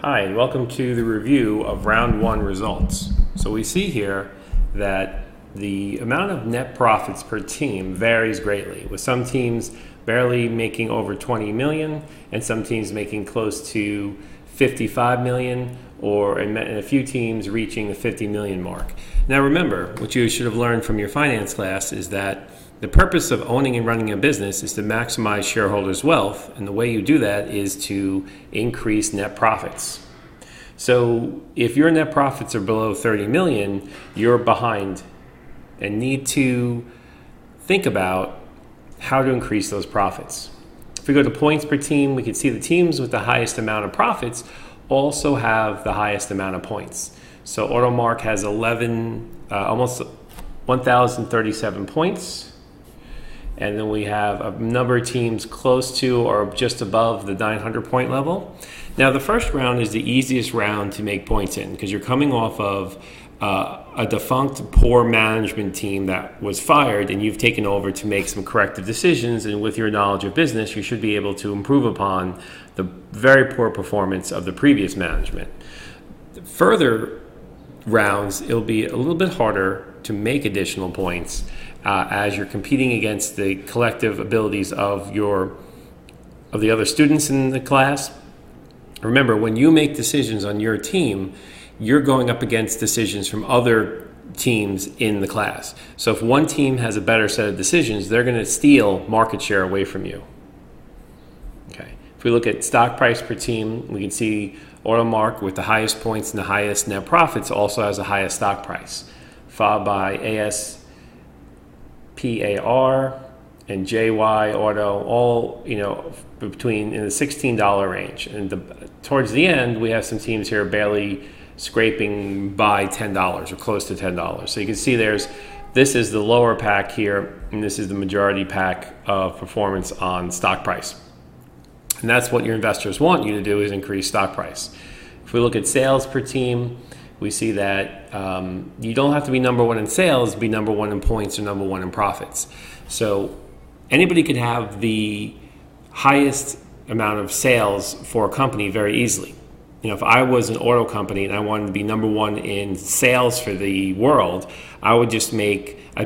Hi, and welcome to the review of round one results. So we see here that the amount of net profits per team varies greatly, with some teams barely making over 20 million and some teams making close to 55 million, or in a few teams reaching the 50 million mark. Now remember, what you should have learned from your finance class is that the purpose of owning and running a business is to maximize shareholders' wealth, and the way you do that is to increase net profits. So if your net profits are below 30 million, you're behind and need to think about how to increase those profits. If we go to points per team, we can see the teams with the highest amount of profits also have the highest amount of points. So AutoMark has almost 1,037 points. And then we have a number of teams close to or just above the 900 point level. Now the first round is the easiest round to make points in because you're coming off of a defunct poor management team that was fired, and you've taken over to make some corrective decisions, and with your knowledge of business you should be able to improve upon the very poor performance of the previous management. Further rounds, it'll be a little bit harder to make additional points as you're competing against the collective abilities of the other students in the class. Remember, when you make decisions on your team, you're going up against decisions from other teams in the class. So if one team has a better set of decisions, they're going to steal market share away from you. Okay. If we look at stock price per team, we can see AutoMark with the highest points and the highest net profits also has the highest stock price, followed by ASPAR and JY Auto, all between in the $16 range. And towards the end, we have some teams here barely scraping by $10 or close to $10. So you can see this is the lower pack here, and this is the majority pack of performance on stock price. And that's what your investors want you to do, is increase stock price. If we look at sales per team, we see that you don't have to be number one in sales, be number one in points or number one in profits. So anybody could have the highest amount of sales for a company very easily. If I was an auto company and I wanted to be number one in sales for the world, I'd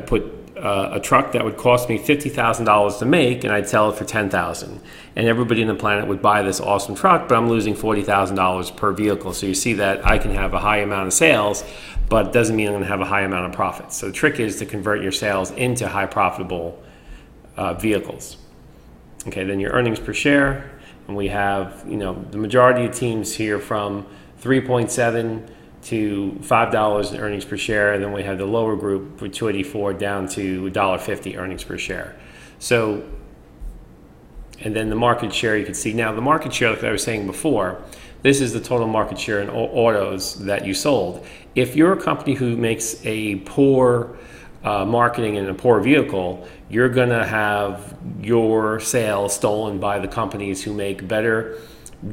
put a truck that would cost me $50,000 to make, and I'd sell it for $10,000. And everybody on the planet would buy this awesome truck, but I'm losing $40,000 per vehicle. So you see that I can have a high amount of sales, but it doesn't mean I'm going to have a high amount of profits. So the trick is to convert your sales into high profitable vehicles. Okay, then your earnings per share, and we have the majority of teams here from 3.7 to $5 in earnings per share, and then we have the lower group with 284 down to $1.50 earnings per share. So, and then the market share, you can see now the market share, like I was saying before, this is the total market share in autos that you sold. If you're a company who makes a poor marketing and a poor vehicle, you're going to have your sales stolen by the companies who make better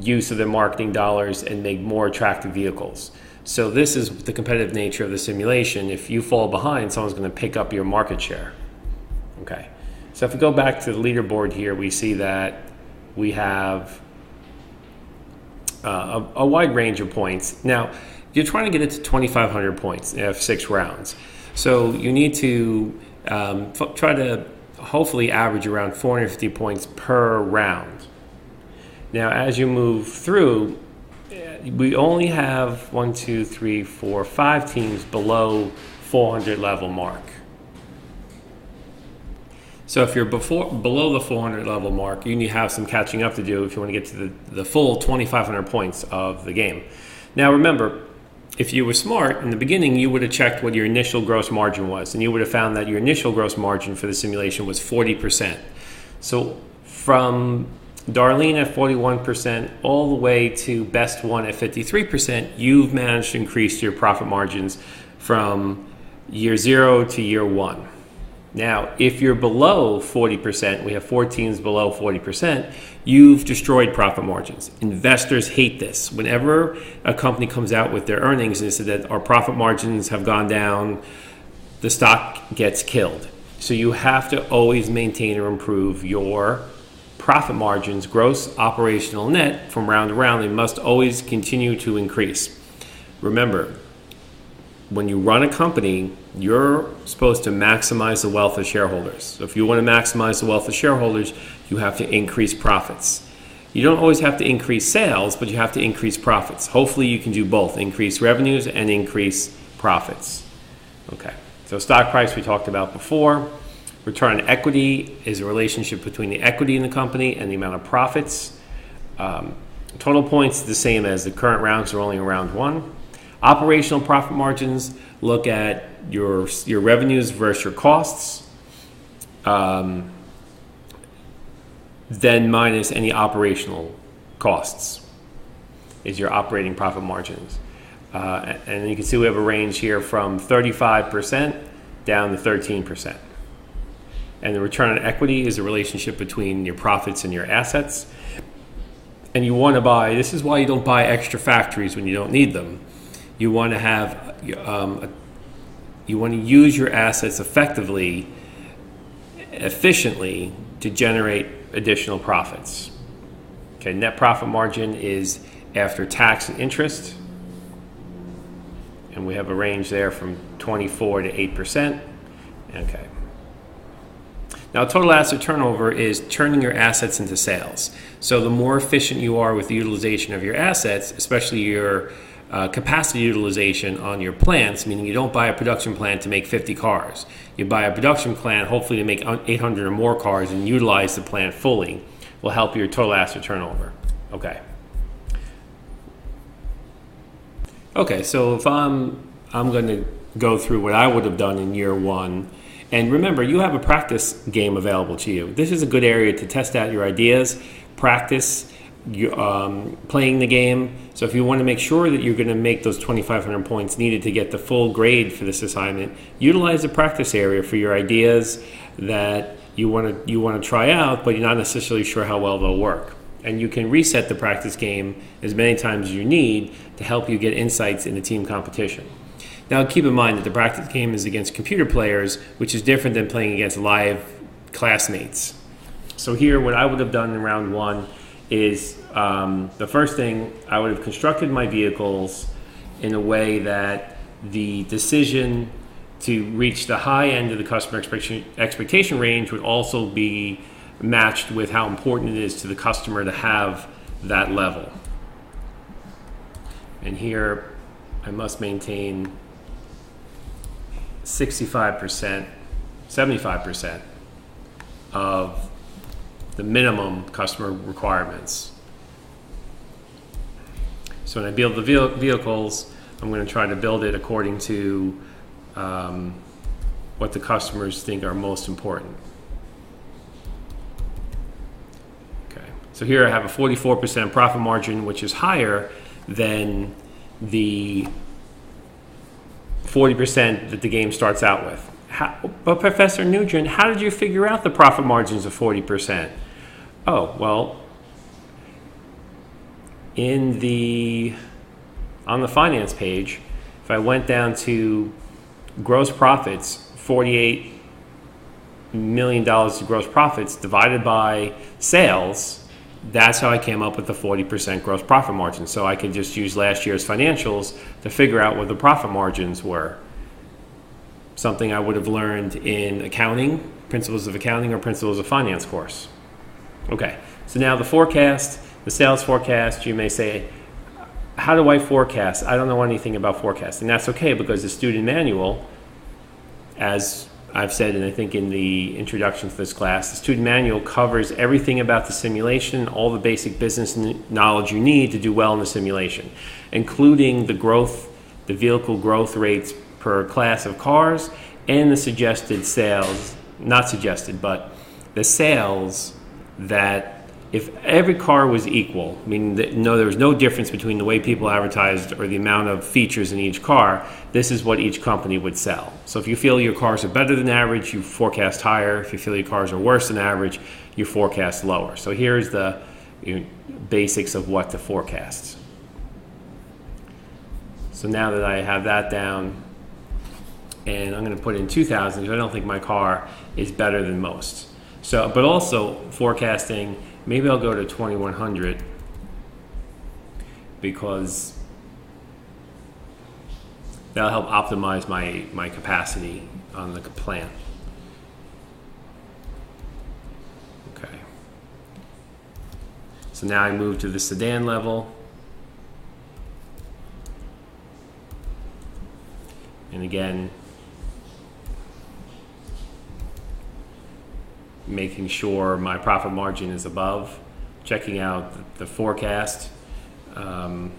use of their marketing dollars and make more attractive vehicles. So this is the competitive nature of the simulation. If you fall behind, someone's going to pick up your market share. Okay. So if we go back to the leaderboard here, we see that we have a wide range of points. Now, you're trying to get it to 2,500 points. You have 6 rounds. So you need to try to hopefully average around 450 points per round. Now, as you move through, we only have 5 teams below 400 level mark. So if you're below the 400 level mark, you need to have some catching up to do if you want to get to the full 2,500 points of the game. Now remember, if you were smart in the beginning, you would have checked what your initial gross margin was, and you would have found that your initial gross margin for the simulation was 40%. So from Darlene at 41% all the way to Best One at 53%, you've managed to increase your profit margins from year 0 to year 1. Now, if you're below 40%, we have 4 teams below 40%, you've destroyed profit margins. Investors hate this. Whenever a company comes out with their earnings and says that our profit margins have gone down, the stock gets killed. So you have to always maintain or improve your profit margins, gross, operational, net, from round to round, they must always continue to increase. Remember, when you run a company, you're supposed to maximize the wealth of shareholders. So if you want to maximize the wealth of shareholders, you have to increase profits. You don't always have to increase sales, but you have to increase profits. Hopefully you can do both, increase revenues and increase profits. Okay, so stock price we talked about before. Return on equity is a relationship between the equity in the company and the amount of profits. Total points the same as the current rounds are only in round one. Operational profit margins look at your revenues versus your costs, then minus any operational costs is your operating profit margins. And you can see we have a range here from 35% down to 13%. And the return on equity is a relationship between your profits and your assets. And you want to buy, this is why you don't buy extra factories when you don't need them. You want to have, you want to use your assets effectively, efficiently to generate additional profits. Okay, net profit margin is after tax and interest. And we have a range there from 24 to 8%. Okay. Now, total asset turnover is turning your assets into sales. So the more efficient you are with the utilization of your assets, especially your capacity utilization on your plants, meaning you don't buy a production plant to make 50 cars. You buy a production plant hopefully to make 800 or more cars and utilize the plant fully, will help your total asset turnover. Okay. Okay, so if I'm going to go through what I would have done in year one. And remember, you have a practice game available to you. This is a good area to test out your ideas, practice playing the game. So if you want to make sure that you're going to make those 2,500 points needed to get the full grade for this assignment, utilize the practice area for your ideas that you want to try out, but you're not necessarily sure how well they'll work. And you can reset the practice game as many times as you need to help you get insights in the team competition. Now, keep in mind that the practice game is against computer players, which is different than playing against live classmates. So here, what I would have done in round one is the first thing, I would have constructed my vehicles in a way that the decision to reach the high end of the customer expectation range would also be matched with how important it is to the customer to have that level. And here, I must maintain 65%, 75% of the minimum customer requirements. So when I build the vehicles, I'm going to try to build it according to what the customers think are most important. Okay, so here I have a 44% profit margin, which is higher than the 40% that the game starts out with. But Professor Nugent, how did you figure out the profit margins of 40%? Oh, well, on the finance page, if I went down to gross profits, $48 million of gross profits divided by sales, that's how I came up with the 40% gross profit margin. So I could just use last year's financials to figure out what the profit margins were. Something I would have learned in accounting, principles of accounting or principles of finance course. Okay, so now the forecast, the sales forecast, you may say, how do I forecast? I don't know anything about forecasting. That's okay, because the student manual, as I've said, and I think in the introduction to this class, the student manual covers everything about the simulation, all the basic business knowledge you need to do well in the simulation, including the growth, the vehicle growth rates per class of cars, and the suggested sales, not suggested, but the sales that if every car was equal, meaning that there was no difference between the way people advertised or the amount of features in each car, this is what each company would sell. So if you feel your cars are better than average, you forecast higher. If you feel your cars are worse than average, you forecast lower. So here's the basics of what to forecast. So now that I have that down, and I'm going to put in 2,000 because I don't think my car is better than most. So, but also forecasting maybe I'll go to 2100 because that'll help optimize my capacity on the plant. Okay. So now I move to the sedan level. And again, making sure my profit margin is above, checking out the forecast. We'll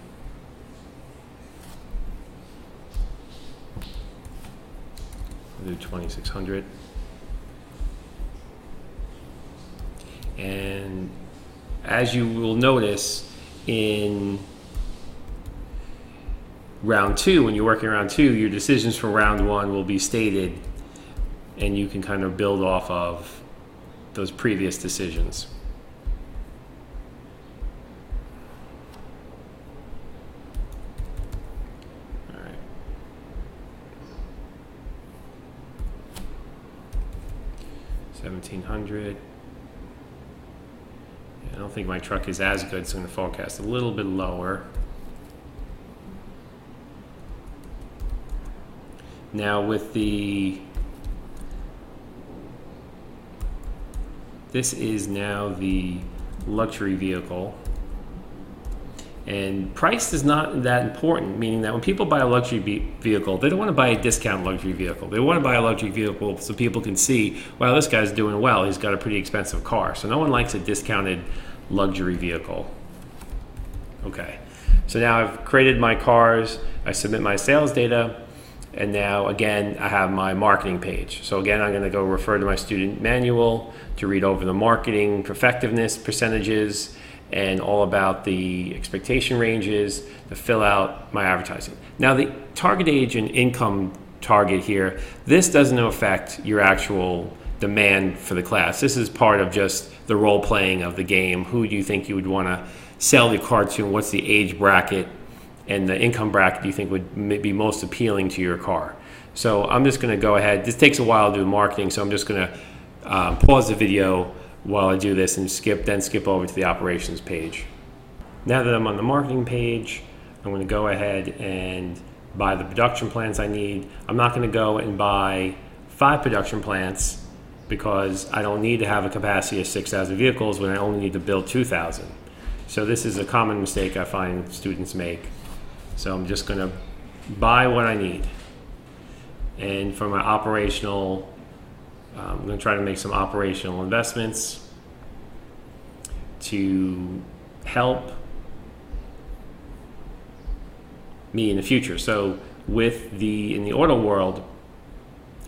do 2600. And as you will notice in round two, when you're working round two, your decisions for round one will be stated, and you can kind of build off of those previous decisions. All right. $1,700. I don't think my truck is as good, so I'm going to forecast a little bit lower. Now with this is now the luxury vehicle, and price is not that important, meaning that when people buy a luxury vehicle, they don't want to buy a discount luxury vehicle. They want to buy a luxury vehicle so people can see, wow, this guy's doing well, he's got a pretty expensive car. So no one likes a discounted luxury vehicle. Okay, so now I've created my cars, I submit my sales data, and now again I have my marketing page. So again, I'm going to go refer to my student manual to read over the marketing effectiveness percentages and all about the expectation ranges to fill out my advertising. Now the target age and income target here, this doesn't affect your actual demand for the class. This is part of just the role playing of the game. Who do you think you would want to sell the car to, and what's the age bracket and the income bracket you think would be most appealing to your car. So I'm just going to go ahead. This takes a while to do marketing, so I'm just going to pause the video while I do this and then skip over to the operations page. Now that I'm on the marketing page, I'm going to go ahead and buy the production plants I need. I'm not going to go and buy 5 production plants because I don't need to have a capacity of 6,000 vehicles when I only need to build 2,000. So this is a common mistake I find students make. So I'm just going to buy what I need. And for my operational, I'm going to try to make some operational investments to help me in the future. So in the auto world,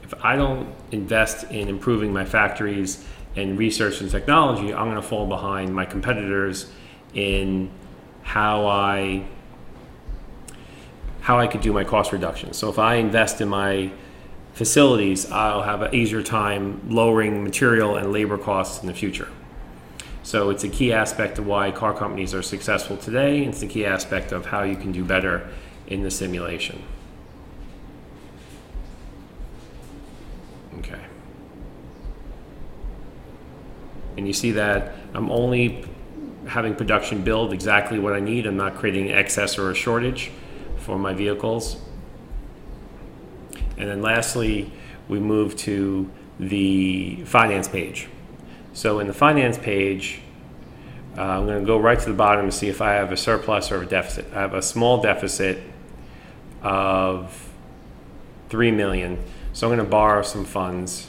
if I don't invest in improving my factories and research and technology, I'm going to fall behind my competitors in how I could do my cost reduction. So if I invest in my facilities, I'll have an easier time lowering material and labor costs in the future. So it's a key aspect of why car companies are successful today. It's the key aspect of how you can do better in the simulation. Okay. And you see that I'm only having production build exactly what I need. I'm not creating excess or a shortage for my vehicles. And then lastly, we move to the finance page. So in the finance page, I'm going to go right to the bottom to see if I have a surplus or a deficit. I have a small deficit of $3 million. So I'm going to borrow some funds.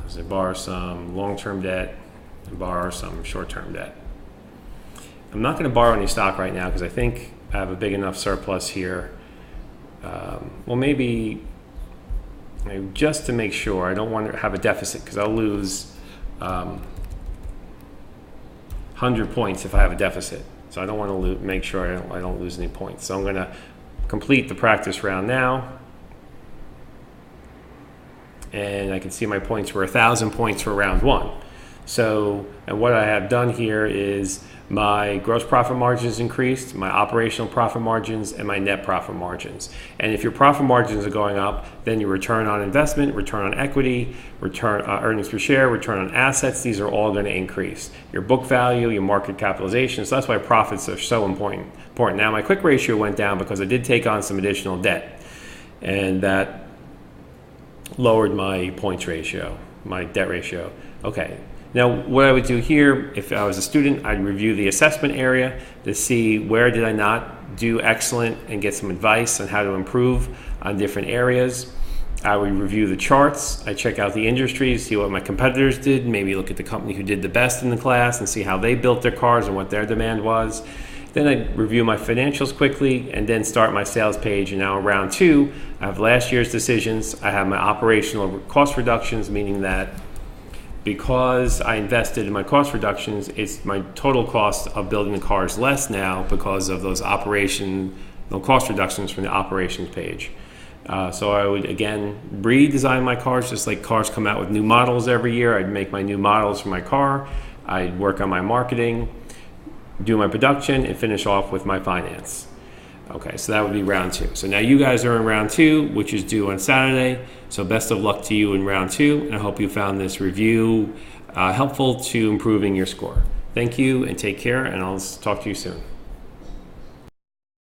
So I borrow some long-term debt and borrow some short-term debt. I'm not going to borrow any stock right now because I think I have a big enough surplus here. Well, maybe just to make sure, I don't want to have a deficit because I'll lose 100 points if I have a deficit. So I don't want to make sure I don't lose any points. So I'm going to complete the practice round now. And I can see my points were 1,000 points for round 1. So, and what I have done here is my gross profit margins increased, my operational profit margins, and my net profit margins. And if your profit margins are going up, then your return on investment, return on equity, return earnings per share, return on assets, these are all going to increase. Your book value, your market capitalization. So that's why profits are so important. Now, my quick ratio went down because I did take on some additional debt, and that lowered my points ratio, my debt ratio. Okay. Now, what I would do here, if I was a student, I'd review the assessment area to see where did I not do excellent and get some advice on how to improve on different areas. I would review the charts. I check out the industry, see what my competitors did, maybe look at the company who did the best in the class and see how they built their cars and what their demand was. Then I'd review my financials quickly and then start my sales page. And now in round 2, I have last year's decisions. I have my operational cost reductions, meaning that because I invested in my cost reductions, it's my total cost of building the cars less now because of those operational cost reductions from the operations page. So I would, again, redesign my cars, just like cars come out with new models every year. I'd make my new models for my car. I'd work on my marketing, do my production, and finish off with my finance. Okay, so that would be round 2. So now you guys are in round 2, which is due on Saturday. So best of luck to you in round 2, and I hope you found this review helpful to improving your score. Thank you, and take care, and I'll talk to you soon.